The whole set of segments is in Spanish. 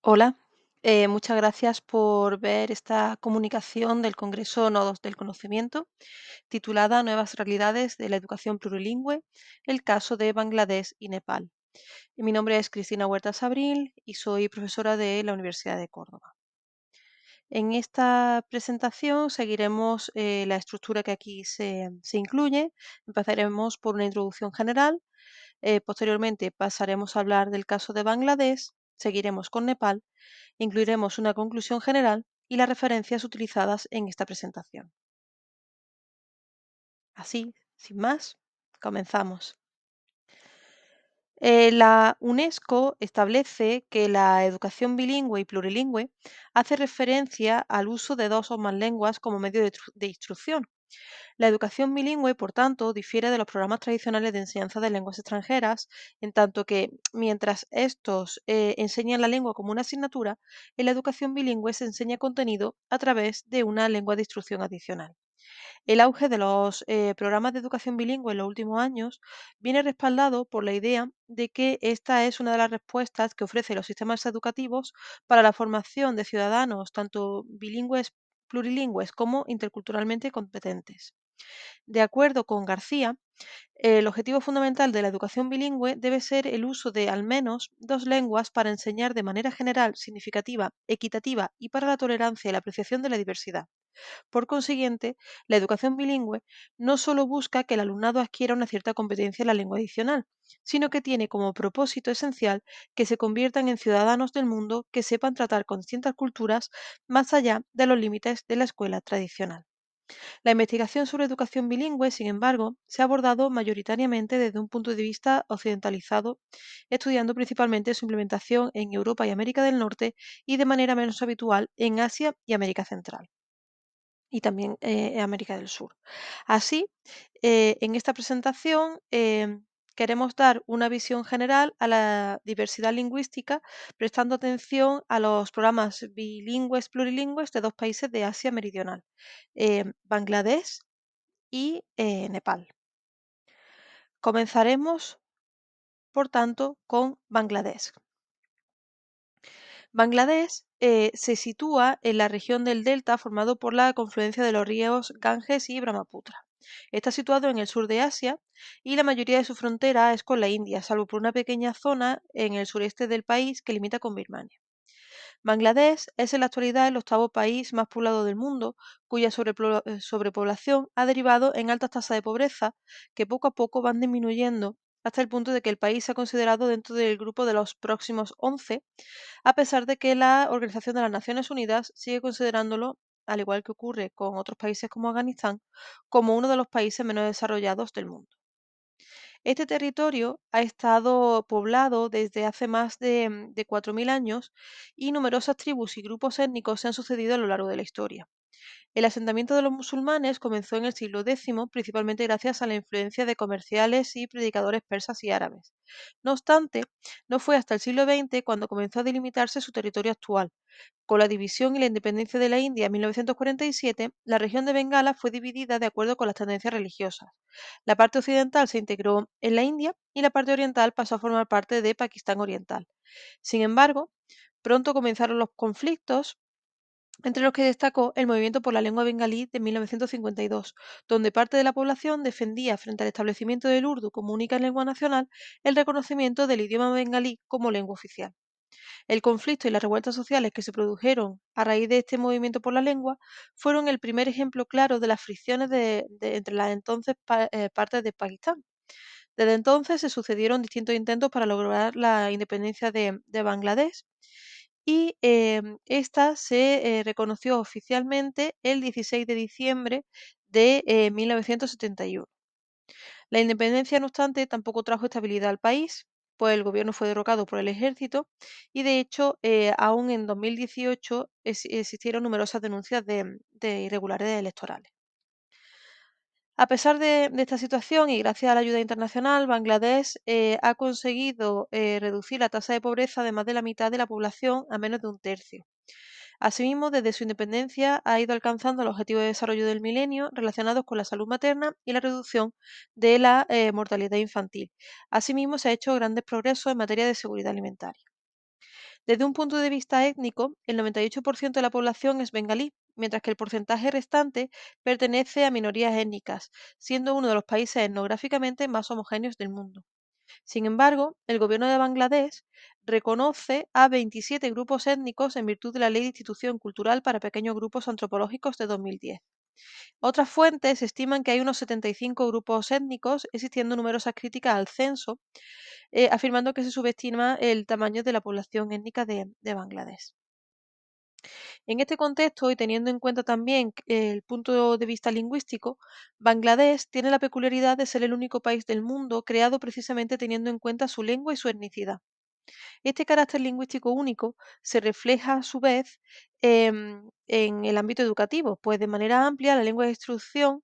Hola, muchas gracias por ver esta comunicación del Congreso Nodos del Conocimiento, titulada Nuevas realidades de la educación plurilingüe, el caso de Bangladesh y Nepal. Mi nombre es Cristina Huertas Abril y soy profesora de la Universidad de Córdoba. En esta presentación seguiremos la estructura que aquí se incluye. Empezaremos por una introducción general. Posteriormente pasaremos a hablar del caso de Bangladesh, seguiremos con Nepal, incluiremos una conclusión general y las referencias utilizadas en esta presentación. Así, sin más, comenzamos. La UNESCO establece que la educación bilingüe y plurilingüe hace referencia al uso de dos o más lenguas como medio de instrucción. La educación bilingüe, por tanto, difiere de los programas tradicionales de enseñanza de lenguas extranjeras, en tanto que, mientras estos enseñan la lengua como una asignatura, en la educación bilingüe se enseña contenido a través de una lengua de instrucción adicional. El auge de los programas de educación bilingüe en los últimos años viene respaldado por la idea de que esta es una de las respuestas que ofrecen los sistemas educativos para la formación de ciudadanos, tanto bilingües, plurilingües como interculturalmente competentes. De acuerdo con García, el objetivo fundamental de la educación bilingüe debe ser el uso de al menos dos lenguas para enseñar de manera general, significativa, equitativa y para la tolerancia y la apreciación de la diversidad. Por consiguiente, la educación bilingüe no solo busca que el alumnado adquiera una cierta competencia en la lengua adicional, sino que tiene como propósito esencial que se conviertan en ciudadanos del mundo que sepan tratar con distintas culturas más allá de los límites de la escuela tradicional. La investigación sobre educación bilingüe, sin embargo, se ha abordado mayoritariamente desde un punto de vista occidentalizado, estudiando principalmente su implementación en Europa y América del Norte y de manera menos habitual en Asia y América Central y también en América del Sur. Así, en esta presentación queremos dar una visión general a la diversidad lingüística, prestando atención a los programas bilingües, plurilingües de dos países de Asia Meridional, Bangladesh y Nepal. Comenzaremos, por tanto, con Bangladesh. Bangladesh se sitúa en la región del delta formado por la confluencia de los ríos Ganges y Brahmaputra. Está situado en el sur de Asia y la mayoría de su frontera es con la India, salvo por una pequeña zona en el sureste del país que limita con Birmania. Bangladesh es en la actualidad el octavo país más poblado del mundo, cuya sobrepoblación ha derivado en altas tasas de pobreza que poco a poco van disminuyendo hasta el punto de que el país se ha considerado dentro del grupo de los próximos 11, a pesar de que la Organización de las Naciones Unidas sigue considerándolo, al igual que ocurre con otros países como Afganistán, como uno de los países menos desarrollados del mundo. Este territorio ha estado poblado desde hace más de 4.000 años y numerosas tribus y grupos étnicos se han sucedido a lo largo de la historia. El asentamiento de los musulmanes comenzó en el siglo X, principalmente gracias a la influencia de comerciales y predicadores persas y árabes. No obstante, no fue hasta el siglo XX cuando comenzó a delimitarse su territorio actual. Con la división y la independencia de la India en 1947, la región de Bengala fue dividida de acuerdo con las tendencias religiosas. La parte occidental se integró en la India y la parte oriental pasó a formar parte de Pakistán Oriental. Sin embargo, pronto comenzaron los conflictos, entre los que destacó el movimiento por la lengua bengalí de 1952, donde parte de la población defendía, frente al establecimiento del urdu como única lengua nacional, el reconocimiento del idioma bengalí como lengua oficial. El conflicto y las revueltas sociales que se produjeron a raíz de este movimiento por la lengua fueron el primer ejemplo claro de las fricciones entre las entonces partes de Pakistán. Desde entonces se sucedieron distintos intentos para lograr la independencia de Bangladesh y esta se reconoció oficialmente el 16 de diciembre de 1971. La independencia, no obstante, tampoco trajo estabilidad al país, pues el gobierno fue derrocado por el ejército y, de hecho, aún en 2018 existieron numerosas denuncias de irregularidades electorales. A pesar de esta situación y gracias a la ayuda internacional, Bangladesh ha conseguido reducir la tasa de pobreza de más de la mitad de la población a menos de un tercio. Asimismo, desde su independencia ha ido alcanzando los objetivos de desarrollo del milenio relacionados con la salud materna y la reducción de la mortalidad infantil. Asimismo, se ha hecho grandes progresos en materia de seguridad alimentaria. Desde un punto de vista étnico, el 98% de la población es bengalí, mientras que el porcentaje restante pertenece a minorías étnicas, siendo uno de los países etnográficamente más homogéneos del mundo. Sin embargo, el gobierno de Bangladesh reconoce a 27 grupos étnicos en virtud de la Ley de Institución Cultural para Pequeños Grupos Antropológicos de 2010. Otras fuentes estiman que hay unos 75 grupos étnicos, existiendo numerosas críticas al censo, afirmando que se subestima el tamaño de la población étnica de Bangladesh. En este contexto, y teniendo en cuenta también el punto de vista lingüístico, Bangladesh tiene la peculiaridad de ser el único país del mundo creado precisamente teniendo en cuenta su lengua y su etnicidad. Este carácter lingüístico único se refleja a su vez en el ámbito educativo, pues de manera amplia la lengua de instrucción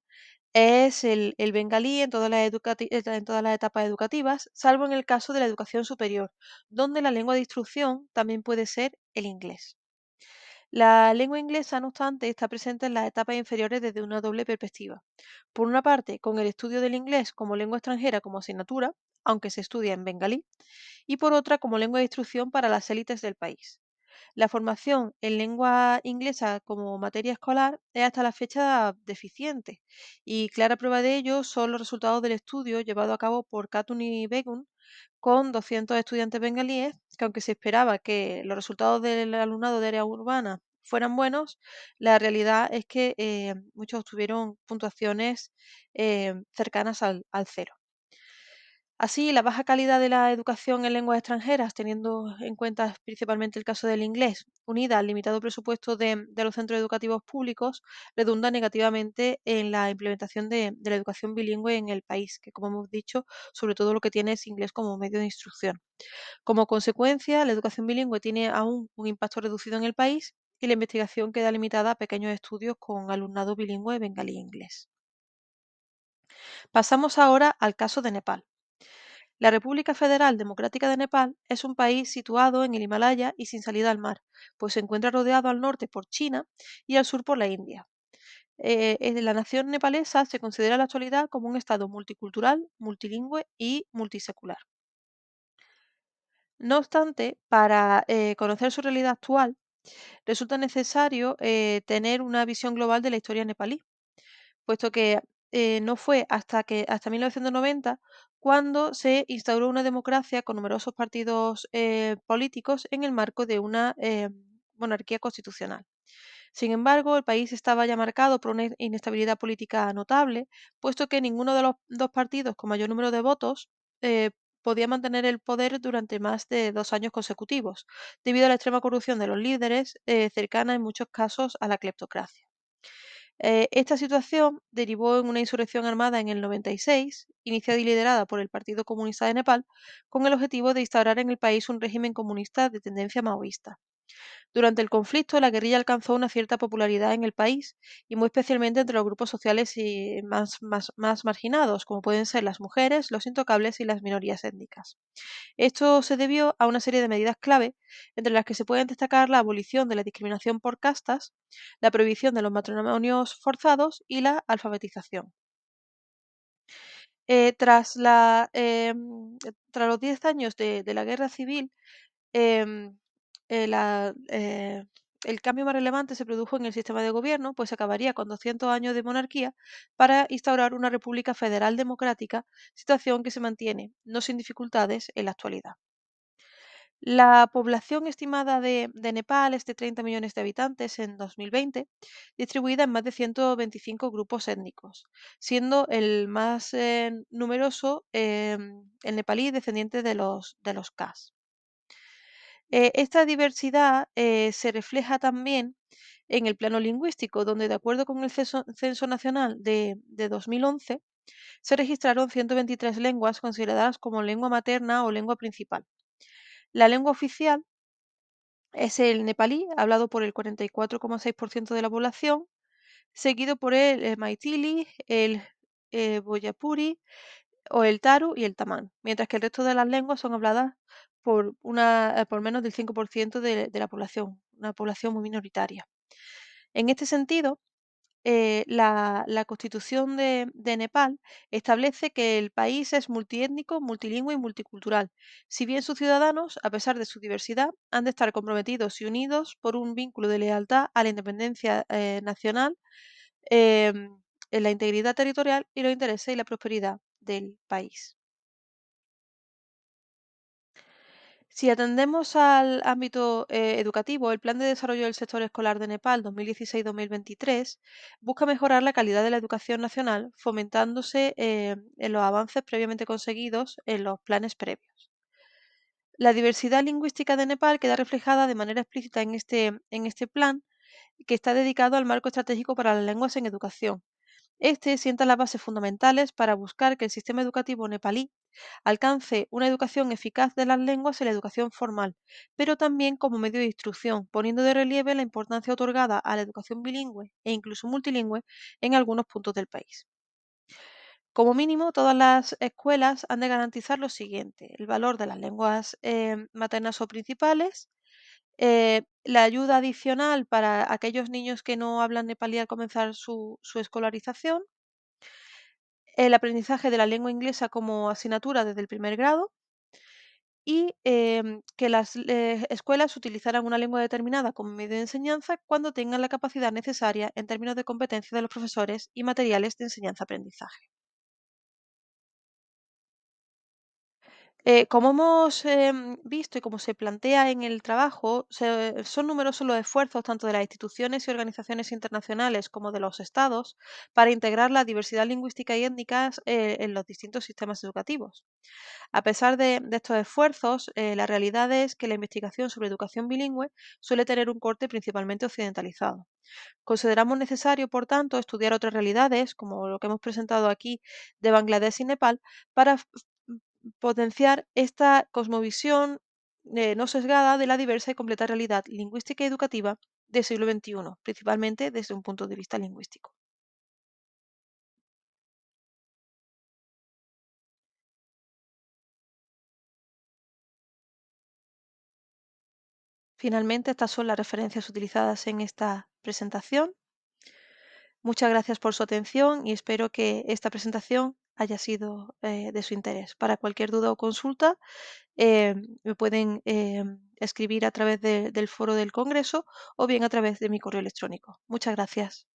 es el bengalí en todas las etapas educativas, salvo en el caso de la educación superior, donde la lengua de instrucción también puede ser el inglés. La lengua inglesa, no obstante, está presente en las etapas inferiores desde una doble perspectiva. Por una parte, con el estudio del inglés como lengua extranjera como asignatura, aunque se estudia en bengalí, y por otra como lengua de instrucción para las élites del país. La formación en lengua inglesa como materia escolar es hasta la fecha deficiente y clara prueba de ello son los resultados del estudio llevado a cabo por Katun y Begun con 200 estudiantes bengalíes, que aunque se esperaba que los resultados del alumnado de área urbana fueran buenos, la realidad es que muchos obtuvieron puntuaciones cercanas al cero. Así, la baja calidad de la educación en lenguas extranjeras, teniendo en cuenta principalmente el caso del inglés, unida al limitado presupuesto de los centros educativos públicos, redunda negativamente en la implementación de la educación bilingüe en el país, que como hemos dicho, sobre todo lo que tiene es inglés como medio de instrucción. Como consecuencia, la educación bilingüe tiene aún un impacto reducido en el país y la investigación queda limitada a pequeños estudios con alumnado bilingüe bengalí-inglés. Pasamos ahora al caso de Nepal. La República Federal Democrática de Nepal es un país situado en el Himalaya y sin salida al mar, pues se encuentra rodeado al norte por China y al sur por la India. La nación nepalesa se considera en la actualidad como un estado multicultural, multilingüe y multisecular. No obstante, para conocer su realidad actual, resulta necesario tener una visión global de la historia nepalí, puesto que no fue hasta 1990 cuando se instauró una democracia con numerosos partidos políticos en el marco de una monarquía constitucional. Sin embargo, el país estaba ya marcado por una inestabilidad política notable, puesto que ninguno de los dos partidos con mayor número de votos eh, podía mantener el poder durante más de 2 años consecutivos, debido a la extrema corrupción de los líderes, cercana en muchos casos a la cleptocracia. Esta situación derivó en una insurrección armada en el 96, iniciada y liderada por el Partido Comunista de Nepal, con el objetivo de instaurar en el país un régimen comunista de tendencia maoísta. Durante el conflicto, la guerrilla alcanzó una cierta popularidad en el país, y muy especialmente entre los grupos sociales más marginados, como pueden ser las mujeres, los intocables y las minorías étnicas. Esto se debió a una serie de medidas clave, entre las que se pueden destacar la abolición de la discriminación por castas, la prohibición de los matrimonios forzados y la alfabetización. Eh, tras, la, tras los 10 años de la guerra civil, em, eh, la, eh, el cambio más relevante se produjo en el sistema de gobierno, pues se acabaría con 200 años de monarquía para instaurar una república federal democrática, situación que se mantiene, no sin dificultades, en la actualidad. La población estimada de Nepal es de 30 millones de habitantes en 2020, distribuida en más de 125 grupos étnicos, siendo el más numeroso el nepalí descendiente de los Kas. Esta diversidad se refleja también en el plano lingüístico, donde de acuerdo con el Censo Nacional de 2011, se registraron 123 lenguas consideradas como lengua materna o lengua principal. La lengua oficial es el nepalí, hablado por el 44,6% de la población, seguido por el maithili, el bhojpuri o el taru y el tamán, mientras que el resto de las lenguas son habladas por menos del 5% de la población, una población muy minoritaria. En este sentido, La Constitución de Nepal establece que el país es multiétnico, multilingüe y multicultural, si bien sus ciudadanos, a pesar de su diversidad, han de estar comprometidos y unidos por un vínculo de lealtad a la independencia nacional, em, en la integridad territorial y los intereses y la prosperidad del país. Si atendemos al ámbito educativo, el Plan de Desarrollo del Sector Escolar de Nepal 2016-2023 busca mejorar la calidad de la educación nacional, fomentándose en los avances previamente conseguidos en los planes previos. La diversidad lingüística de Nepal queda reflejada de manera explícita en este plan, que está dedicado al marco estratégico para las lenguas en educación. Este sienta las bases fundamentales para buscar que el sistema educativo nepalí alcance una educación eficaz de las lenguas en la educación formal, pero también como medio de instrucción, poniendo de relieve la importancia otorgada a la educación bilingüe e incluso multilingüe en algunos puntos del país. Como mínimo, todas las escuelas han de garantizar lo siguiente: el valor de las lenguas maternas o principales, la ayuda adicional para aquellos niños que no hablan nepalí al comenzar su escolarización, el aprendizaje de la lengua inglesa como asignatura desde el primer grado y que las escuelas utilizarán una lengua determinada como medio de enseñanza cuando tengan la capacidad necesaria en términos de competencia de los profesores y materiales de enseñanza-aprendizaje. Como hemos visto y como se plantea en el trabajo, son numerosos los esfuerzos tanto de las instituciones y organizaciones internacionales como de los estados para integrar la diversidad lingüística y étnica en los distintos sistemas educativos. A pesar de estos esfuerzos, la realidad es que la investigación sobre educación bilingüe suele tener un corte principalmente occidentalizado. Consideramos necesario, por tanto, estudiar otras realidades, como lo que hemos presentado aquí de Bangladesh y Nepal, para potenciar esta cosmovisión no sesgada de la diversa y completa realidad lingüística y educativa del siglo XXI, principalmente desde un punto de vista lingüístico. Finalmente, estas son las referencias utilizadas en esta presentación. Muchas gracias por su atención y espero que esta presentación haya sido de su interés. Para cualquier duda o consulta, me pueden escribir a través del foro del Congreso o bien a través de mi correo electrónico. Muchas gracias.